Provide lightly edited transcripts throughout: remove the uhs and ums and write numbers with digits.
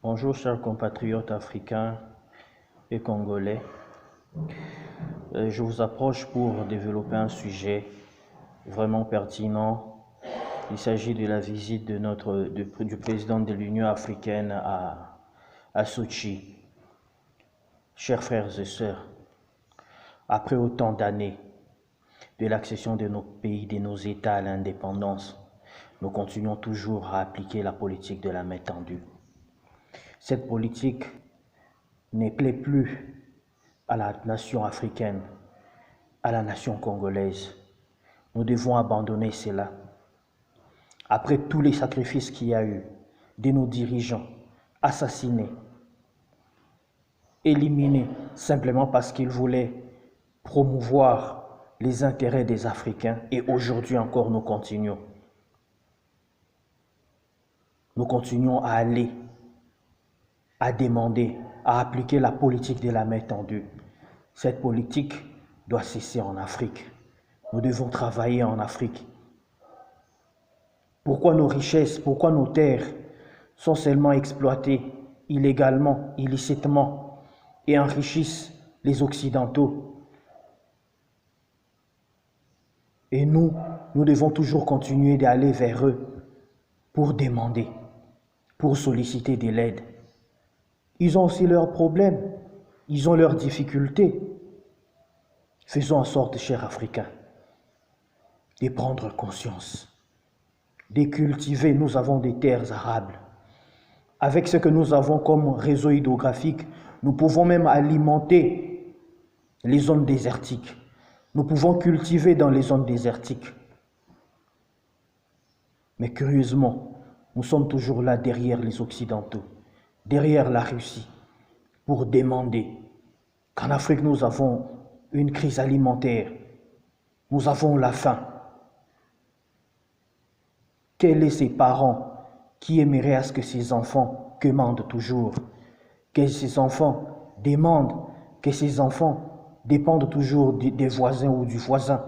Bonjour chers compatriotes africains et congolais. Je vous approche pour développer un sujet vraiment pertinent. Il s'agit de la visite du président de l'Union africaine à Sochi. Chers frères et sœurs, après autant d'années de l'accession de nos pays, de nos États à l'indépendance, nous continuons toujours à appliquer la politique de la main tendue. Cette politique ne plaît plus à la nation africaine, à la nation congolaise. Nous devons abandonner cela. Après tous les sacrifices qu'il y a eu, de nos dirigeants assassinés, éliminés simplement parce qu'ils voulaient promouvoir les intérêts des Africains, et aujourd'hui encore nous continuons. Nous continuons à aller, à demander, à appliquer la politique de la main tendue. Cette politique doit cesser en Afrique. Nous devons travailler en Afrique. Pourquoi nos richesses, pourquoi nos terres sont seulement exploitées illégalement, illicitement et enrichissent les Occidentaux? Et nous devons toujours continuer d'aller vers eux pour demander, pour solliciter de l'aide. Ils ont aussi leurs problèmes, ils ont leurs difficultés. Faisons en sorte, chers Africains, de prendre conscience, de cultiver. Nous avons des terres arables. Avec ce que nous avons comme réseau hydrographique, nous pouvons même alimenter les zones désertiques. Nous pouvons cultiver dans les zones désertiques. Mais curieusement, nous sommes toujours là derrière les Occidentaux, derrière la Russie, pour demander qu'en Afrique nous avons une crise alimentaire, nous avons la faim. Quels sont ces parents qui aimeraient à ce que ces enfants commandent toujours, que ces enfants demandent, que ces enfants dépendent toujours des voisins ou du voisin?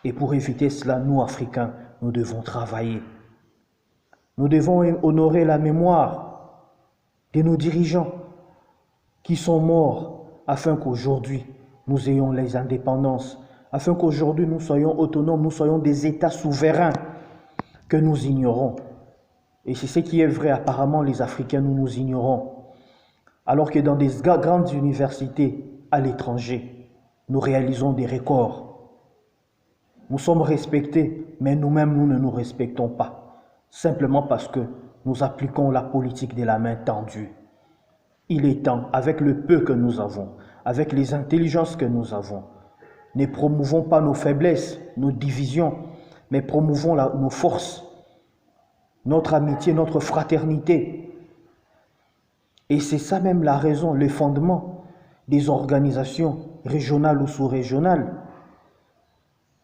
Et pour éviter cela, nous, Africains, nous devons travailler. Nous devons honorer la mémoire de nos dirigeants qui sont morts afin qu'aujourd'hui, nous ayons les indépendances, afin qu'aujourd'hui, nous soyons autonomes, nous soyons des États souverains que nous ignorons. Et c'est ce qui est vrai, apparemment, les Africains, nous ignorons. Alors que dans des grandes universités à l'étranger, nous réalisons des records. Nous sommes respectés, mais nous-mêmes, nous ne nous respectons pas, simplement parce que nous appliquons la politique de la main tendue. Il est temps, avec le peu que nous avons, avec les intelligences que nous avons, ne promouvons pas nos faiblesses, nos divisions, mais promouvons nos forces, notre amitié, notre fraternité. Et c'est ça même la raison, le fondement des organisations régionales ou sous-régionales.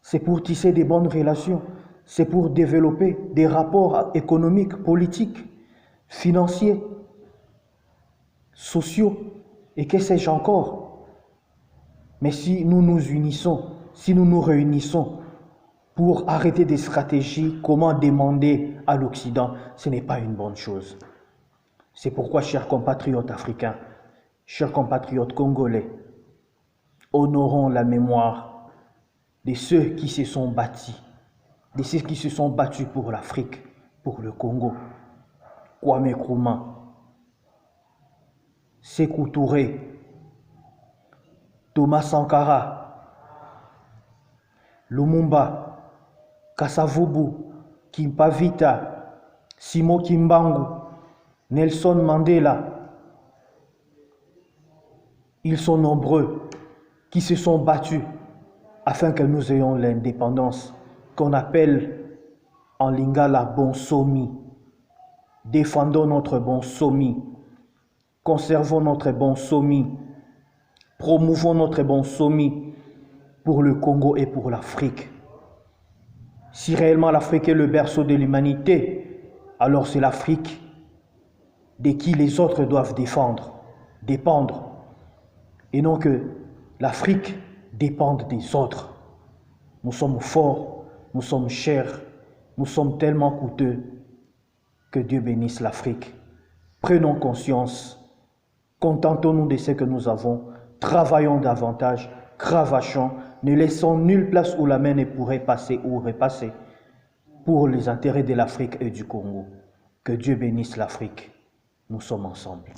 C'est pour tisser des bonnes relations, c'est pour développer des rapports économiques, politiques, financiers, sociaux, et que sais-je encore. Mais si nous nous unissons, si nous nous réunissons pour arrêter des stratégies, comment demander à l'Occident, ce n'est pas une bonne chose. C'est pourquoi, chers compatriotes africains, chers compatriotes congolais, honorons la mémoire de ceux qui se sont bâtis, de ceux qui se sont battus pour l'Afrique, pour le Congo. Kwame Nkrumah, Sékou Touré, Thomas Sankara, Lumumba, Kasavubu, Kimpavita, Simo Kimbangu, Nelson Mandela. Ils sont nombreux qui se sont battus afin que nous ayons l'indépendance qu'on appelle en lingala bonsomi. Défendons notre bonsomi, conservons notre bonsomi, promouvons notre bonsomi pour le Congo et pour l'Afrique. Si réellement l'Afrique est le berceau de l'humanité, alors c'est l'Afrique de qui les autres doivent dépendre, et non que l'Afrique dépendent des autres. Nous sommes forts, nous sommes chers, nous sommes tellement coûteux Que Dieu bénisse l'Afrique. Prenons conscience. Contentons-nous de ce que nous avons. Travaillons davantage. Cravachons. Ne laissons nulle place où la main ne pourrait passer ou repasser pour les intérêts de l'Afrique et du Congo. Que Dieu bénisse l'Afrique. Nous sommes ensemble.